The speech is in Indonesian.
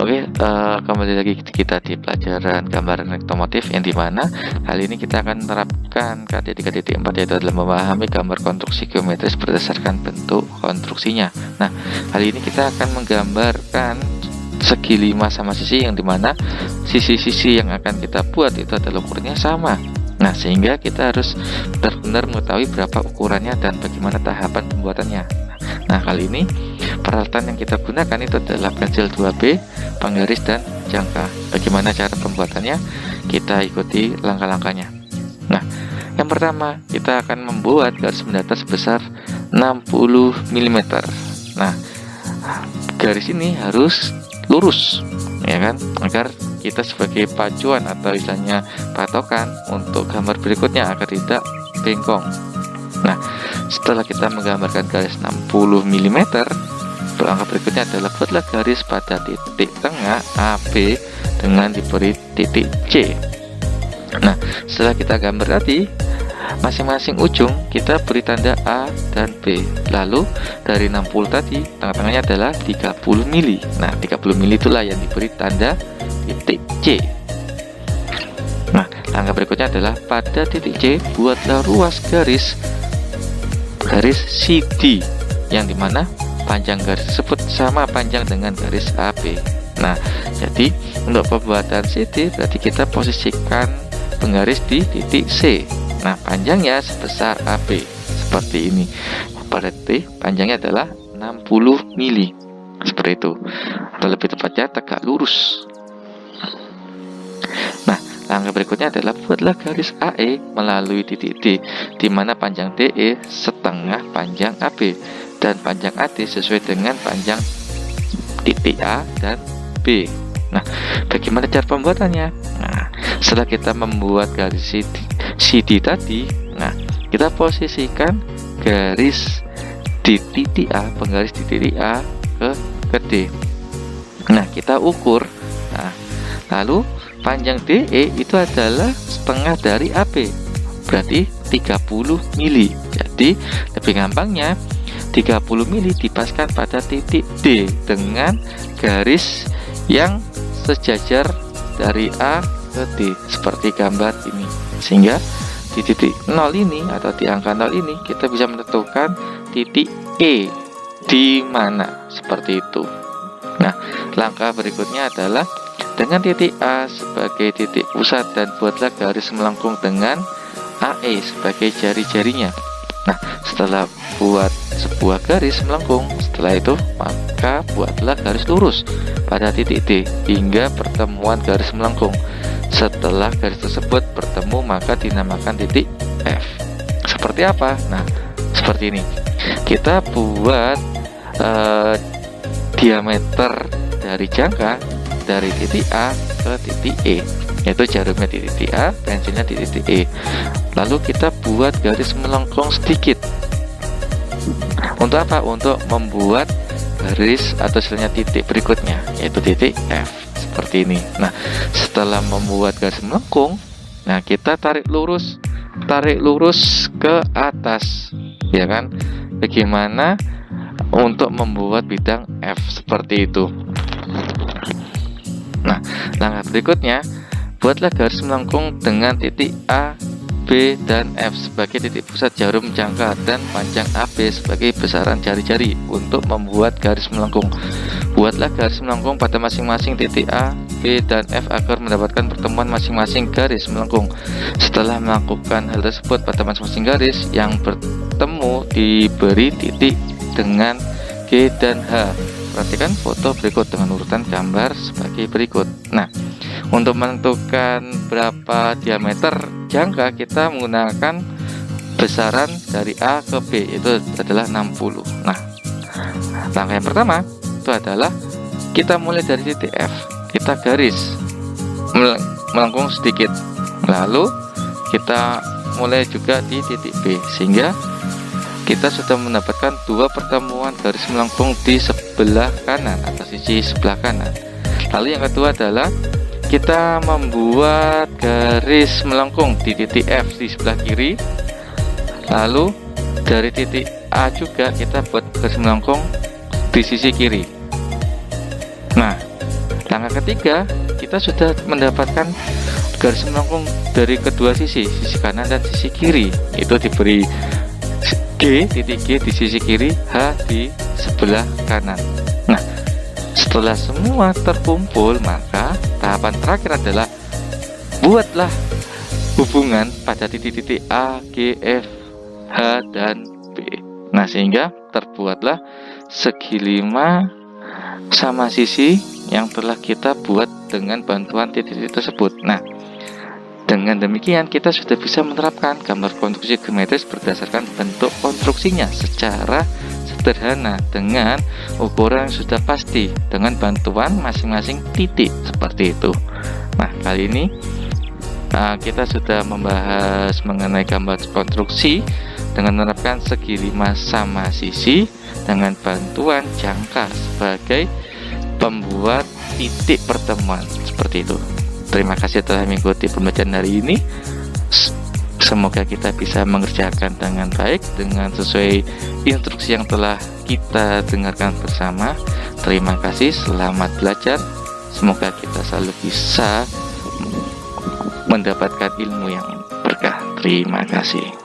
Oke, kembali lagi kita di pelajaran gambaran otomotif yang dimana kali ini kita akan menerapkan KD3.4, yaitu adalah memahami gambar konstruksi geometris berdasarkan bentuk konstruksinya. Nah, kali ini kita akan menggambarkan segi 5 sama sisi yang dimana sisi-sisi yang akan kita buat itu adalah ukurannya sama. Nah, sehingga kita harus benar-benar mengetahui berapa ukurannya dan bagaimana tahapan pembuatannya. Nah, kali ini peralatan yang kita gunakan itu adalah pensil 2B, penggaris, dan jangka. Bagaimana cara pembuatannya? Kita ikuti langkah-langkahnya. Nah, yang pertama kita akan membuat garis mendatar sebesar 60 mm. Nah, garis ini harus lurus, ya kan, agar kita sebagai pacuan atau istilahnya patokan untuk gambar berikutnya agar tidak bengkong. Nah, setelah kita menggambarkan garis 60 mm, langkah berikutnya adalah buatlah garis pada titik tengah AB dengan diberi titik C. Nah, setelah kita gambar tadi, masing-masing ujung kita beri tanda A dan B. Lalu dari 60 tadi, tengah-tengahnya adalah 30 mili. Nah, 30 mili itulah yang diberi tanda titik C. Nah, langkah berikutnya adalah pada titik C, buatlah ruas garis CD, yang dimana panjang garis tersebut sama panjang dengan garis AB. Nah, jadi untuk pembuatan CD berarti kita posisikan penggaris di titik C. Nah, panjangnya sebesar AB seperti ini. Berarti panjangnya adalah 60 mili. Seperti itu. Atau lebih tepatnya tegak lurus. Nah, langkah berikutnya adalah buatlah garis AE melalui titik D, di mana panjang DE setengah panjang AB dan panjang AD sesuai dengan panjang titik A dan B. Nah, bagaimana cara pembuatannya? Nah, setelah kita membuat garis CD tadi, nah, kita posisikan garis di titik A, penggaris di titik A ke D. Nah, kita ukur. Nah, lalu panjang DE itu adalah setengah dari AB, berarti 30 mili. Jadi lebih gampangnya 30 mili dipaskan pada titik D dengan garis yang sejajar dari A ke D seperti gambar ini. Sehingga di titik 0 ini atau di angka 0 ini kita bisa menentukan titik E di mana, seperti itu. Nah, langkah berikutnya adalah dengan titik A sebagai titik pusat dan buatlah garis melengkung dengan AE sebagai jari-jarinya. Nah, setelah buat sebuah garis melengkung, setelah itu maka buatlah garis lurus pada titik D hingga pertemuan garis melengkung. Setelah garis tersebut bertemu maka dinamakan titik F. Seperti apa? Nah, seperti ini. Kita buat diameter dari jangka dari titik A ke titik E, yaitu jarumnya di titik A, pensilnya di titik E. Lalu kita buat garis melengkung sedikit. Untuk apa? Untuk membuat garis atau istilahnya titik berikutnya, yaitu titik F, seperti ini. Nah, setelah membuat garis melengkung, nah kita tarik lurus ke atas, ya kan? Bagaimana untuk membuat bidang F seperti itu. Nah, langkah berikutnya, buatlah garis melengkung dengan titik A, B, dan F sebagai titik pusat jarum jangka dan panjang AB sebagai besaran jari-jari untuk membuat garis melengkung. Buatlah garis melengkung pada masing-masing titik A, B, dan F agar mendapatkan pertemuan masing-masing garis melengkung. Setelah melakukan hal tersebut pada masing-masing garis yang bertemu diberi titik dengan G dan H. Perhatikan foto berikut dengan urutan gambar sebagai berikut. Nah, untuk menentukan berapa diameter jangka kita menggunakan besaran dari A ke B, itu adalah 60. Nah, langkah yang pertama itu adalah kita mulai dari titik F, kita garis melengkung sedikit, lalu kita mulai juga di titik B, sehingga kita sudah mendapatkan dua pertemuan garis melengkung di sebelah kanan atau sisi sebelah kanan. Lalu yang kedua adalah kita membuat garis melengkung di titik F di sebelah kiri. Lalu dari titik A juga kita buat garis melengkung di sisi kiri. Nah, langkah langkah ketiga, kita sudah mendapatkan garis melengkung dari kedua sisi kanan dan sisi kiri. Itu diberi titik G di sisi kiri, H di sebelah kanan. Nah, setelah semua terkumpul, maka tahapan terakhir adalah buatlah hubungan pada titik-titik A, G, F, H, dan B. Nah, sehingga terbuatlah segi 5 sama sisi yang telah kita buat dengan bantuan titik-titik tersebut. Nah, dengan demikian kita sudah bisa menerapkan gambar konstruksi geometris berdasarkan bentuk konstruksinya secara sederhana dengan ukuran yang sudah pasti dengan bantuan masing-masing titik seperti itu. Nah, kali ini kita sudah membahas mengenai gambar konstruksi dengan menerapkan segi 5 sama sisi dengan bantuan jangka sebagai pembuat titik pertemuan seperti itu. Terima kasih telah mengikuti pembelajaran hari ini. Semoga kita bisa mengerjakan dengan baik dengan sesuai instruksi yang telah kita dengarkan bersama. Terima kasih, selamat belajar. Semoga kita selalu bisa mendapatkan ilmu yang berkah. Terima kasih.